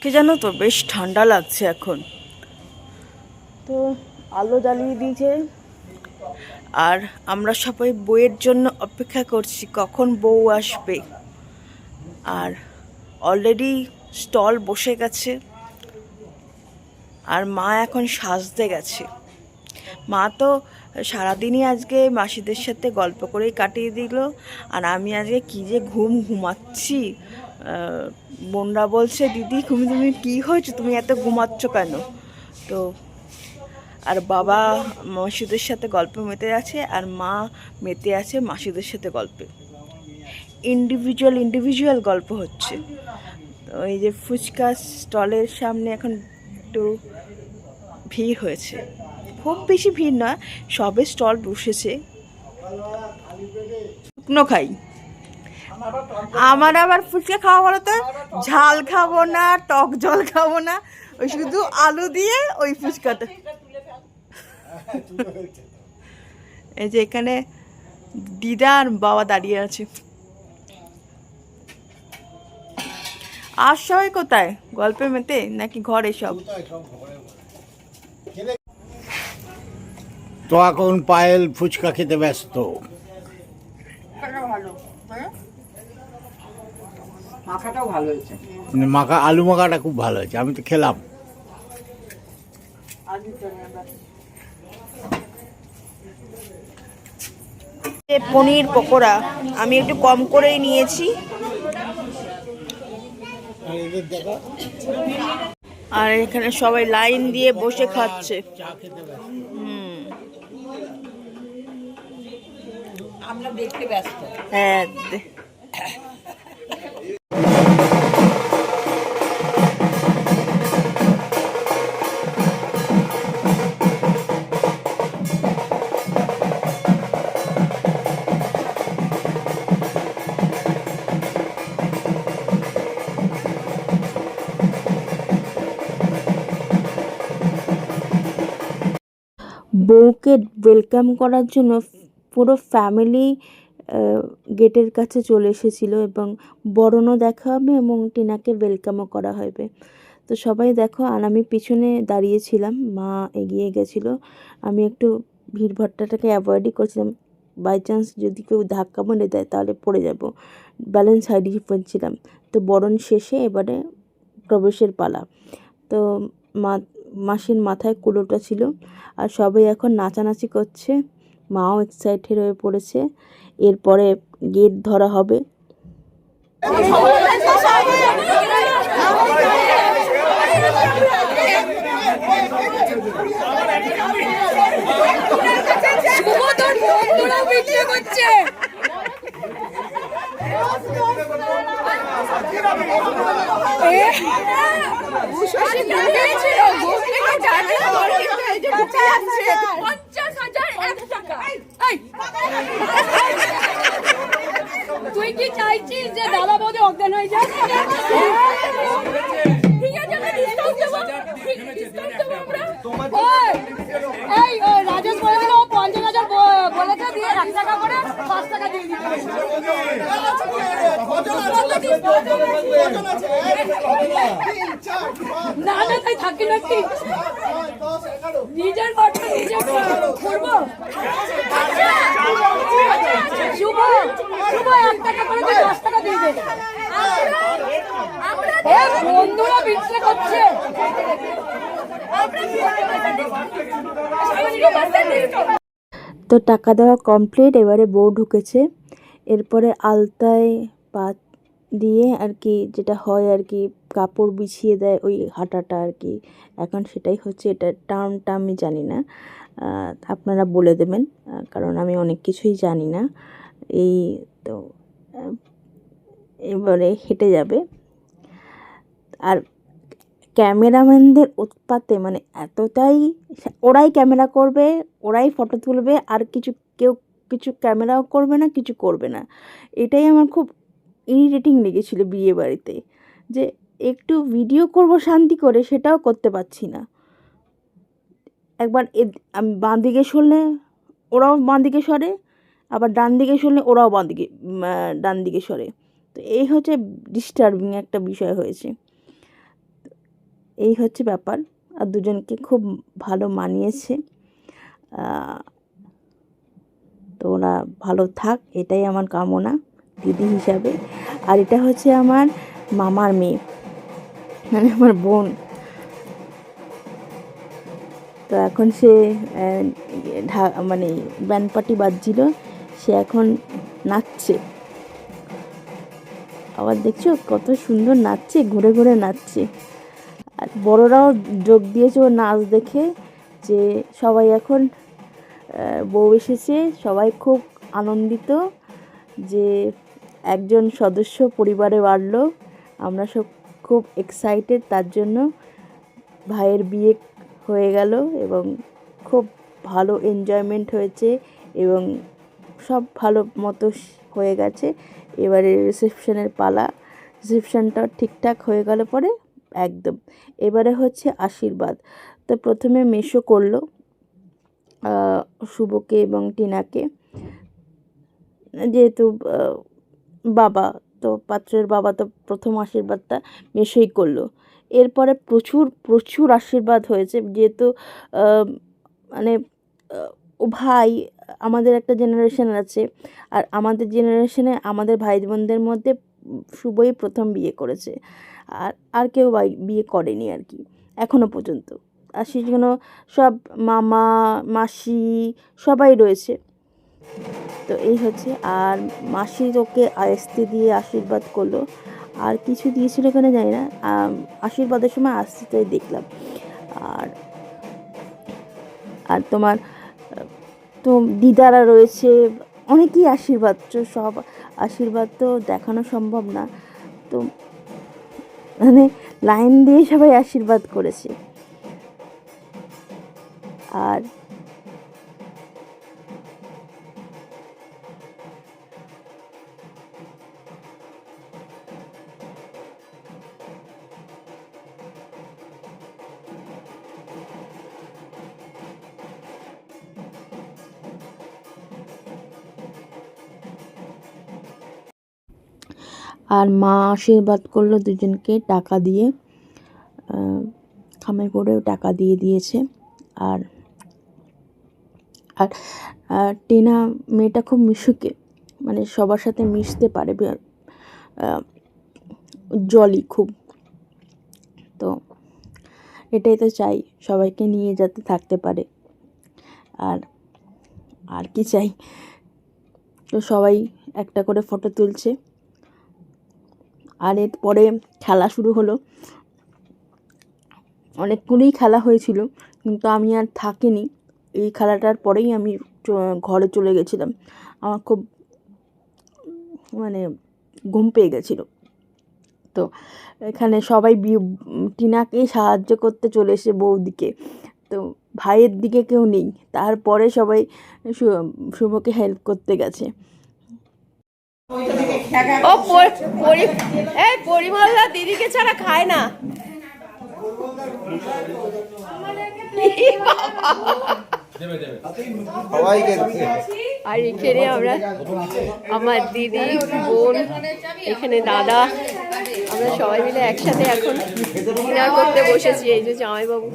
আজকে জানো তো বেশ ঠান্ডা লাগছে এখন। তো আলো জ্বালিয়ে দিয়েছে আর আমরা সবাই বউয়ের জন্য অপেক্ষা করছি কখন বউ আসবে। আর অলরেডি স্টল বসে গেছে আর মা এখন সাজতে গেছে। মা তো সারাদিনই আজকে মাসিদের সাথে গল্প করেই কাটিয়ে দিল। আর আমি আজকে কী যে ঘুমাচ্ছি। বোনরা বলছে দিদি তুমি কী হয়েছে, তুমি এত ঘুমাচ্ছ কেন? তো আর বাবা মাসিদের সাথে গল্প মেতে আছে আর মা মেতে আছে মাসিদের সাথে গল্পে। ইন্ডিভিজুয়াল গল্প হচ্ছে। তো এই যে ফুচকা স্টলের সামনে এখন একটু ভিড় হয়েছে, খুব বেশি ভিড় না, সবে স্টল বসেছে। শুকনো খাই, আমার আবার ফুচকা খাওয়া বলো তো ঝাল খাবো না, টক জল খাবো না, ওই শুধু আলু দিয়ে ওই ফুচকাটা। এই যে এখানে দিদা আর বাবা দাঁড়িয়ে আছে। আর সবাই কোথায়, গল্পে মেতে নাকি ঘরে সব? তো এখন পায়েল ফুচকা খেতে ব্যস্ত। মাখাটাও ভালো হয়েছে, মাখা আলু মাখাটা খুব ভালো হয়েছে, আমি তো খেলাম। পনির পকোড়া আমি একটু কম করেই নিয়েছি। আর এখানে সবাই লাইন দিয়ে বসে খাচ্ছে। আমরা দেখতে ব্যস্ত। হ্যাঁ, বউকে ওয়েলকাম করার জন্য পুরো ফ্যামিলি গেটের কাছে চলে এসেছিল এবং বরণও দেখা হবে এবং টিনাকে ওয়েলকামও করা হবে। তো সবাই দেখো, আর আমি পিছনে দাঁড়িয়েছিলাম, মা এগিয়ে গেছিলো। আমি একটু ভিড়ভাট্টাটাকে অ্যাভয়েডই করছিলাম, বাই চান্স যদি কেউ ধাক্কা মেরে দেয় তাহলে পড়ে যাব, ব্যালেন্স হারিয়ে ফেলছিলাম। তো বরণ শেষে এবারে প্রবেশের পালা। তো মাসির মাথায় কুলোটা ছিল আর সবাই এখন নাচানাচি করছে, মাও এক্সাইটেড হয়ে পড়েছে। এরপরে গেট ধরা হবে। তুই কি চাইছিস যে দাদা বৌদি অজ্ঞান হয়ে যায়? ঠিক আছে, আমরা ডিসকাউন্ট দেবো, ডিসকাউন্ট দেবো আমরা। এই রাজেশ বলে দিল 50,000 বলেছে, দিয়ে 1 টাকা করে 5 টাকা দিয়ে দিতে না না, তাই থাকি নাকি নিজের ঘরটা নিজে করবো। শুভ 1 টাকা করে 10 টাকা দিয়ে দেবে। বন্ধুরা বিক্রি করছে। তো টাকা দেওয়া কমপ্লিট, এবারে বউ ঢুকেছে। এরপরে আলতায় পা দিয়ে আর কি যেটা হয় আর কি, কাপড় বিছিয়ে দেয় ওই হাঁটাটা আর কি, এখন সেটাই হচ্ছে। এটা টার্মটা আমি জানি না, আপনারা বলে দেবেন, কারণ আমি অনেক কিছুই জানি না। এই তো এবারে হেঁটে যাবে। আর ক্যামেরাম্যানদের উৎপাতে মানে এতটাই, ওরাই ক্যামেরা করবে, ওরাই ফটো তুলবে, আর কেউ কিছু ক্যামেরাও করবে না, কিছু করবে না। এটাই আমার খুব ইরিটেটিং লেগেছিলো বিয়ে বাড়িতে, যে একটু ভিডিও করব শান্তি করে, সেটাও করতে পারছি না। একবার আমি বাঁ দিকে সরলে ওরাও বাঁ দিকে সরে, আবার ডান দিকে সরলে ওরাও ডান দিকে সরে। তো এই হচ্ছে ডিস্টার্বিং একটা বিষয় হয়েছে। এই হচ্ছে ব্যাপার। আর দুজনকে খুব ভালো মানিয়েছে। তো ওরা ভালো থাক, এটাই আমার কামনা দিদি হিসাবে। আর এটা হচ্ছে আমার মামার মেয়ে, মানে আমার বোন। তো এখন সে মানে ব্যান্ড পার্টি বাজছিল, সে এখন নাচছে। আবার দেখছো কত সুন্দর নাচছে, ঘুরে ঘুরে নাচছে। আর বড়রাও যোগ দিয়েছে ওর নাচ দেখে, যে সবাই এখন বউ এসেছে, সবাই খুব আনন্দিত যে একজন সদস্য পরিবারে বাড়লো। আমরা সব খুব এক্সাইটেড তার জন্য। ভাইয়ের বিয়ে হয়ে গেল এবং খুব ভালো এনজয়মেন্ট হয়েছে এবং সব ভালো মতো হয়ে গেছে। এবারে রিসেপশনের পালা। রিসেপশনটা ঠিকঠাক হয়ে গেলে পরে একদম এবারে হচ্ছে আশীর্বাদ। তো প্রথমে মেশো করলো শুভকে এবং টিনাকে, যেহেতু বাবা, তো পাত্রের বাবা, তো প্রথম আশীর্বাদটা মেশোই করলো। এরপরে প্রচুর প্রচুর আশীর্বাদ হয়েছে, যেহেতু মানে ও ভাই, আমাদের একটা জেনারেশন আছে, আর আমাদের জেনারেশনে আমাদের ভাই বোনদের মধ্যে শুভই প্রথম বিয়ে করেছে, আর আর কেউ বিয়ে করেনি আর কি এখনো পর্যন্ত। আর সেজন্য সব মামা মাসি সবাই রয়েছে। তো এই হচ্ছে। আর মাসি ওকে আস্তে দিয়ে আশীর্বাদ করলো, আর কিছু দিয়েছিল কেন জানি না, আশীর্বাদের সময় আস্তেটাই দেখলাম। আর আর তোমার তো দিদারা রয়েছে, অনেকেই আশীর্বাদ, তো সব আশীর্বাদ তো দেখানো সম্ভব না, তো মানে লাইন দিয়ে সবাই আশীর্বাদ করেছে। আর আর মা আশীর্বাদ করলো দুজনকে টাকা দিয়ে, খামে পড়েও টাকা দিয়ে দিয়েছে। আর আর টিনা মেয়েটা খুব মিশুকে, মানে সবার সাথে মিশতে পারে, জলি খুব। তো এটাই তো চাই, সবাইকে নিয়ে যাতে থাকতে পারে। আর আর কি চাই। তো সবাই একটা করে ফটো তুলছে। আর এরপরে খেলা শুরু হলো। অনেকগুলোই খেলা হয়েছিল, কিন্তু আমি আর থাকিনি। এই খেলাটার পরেই আমি ঘরে চলে গেছিলাম। আমার খুব মানে ঘুম পেয়ে গেছিলো। তো এখানে সবাই টিনাকেই সাহায্য করতে চলে এসে বৌদিকে, তো ভাইয়ের দিকে কেউ নেই। তারপরে সবাই শুভকে হেল্প করতে গেছে। ও পরিমলদা দিদিকে ছাড়া খায় না। আর এখানে আমরা, আমার দিদি, বোন, এখানে দাদা, আমরা সবাই মিলে একসাথে এখন ডিনার করতে বসেছি। এই যে জামাইবাবু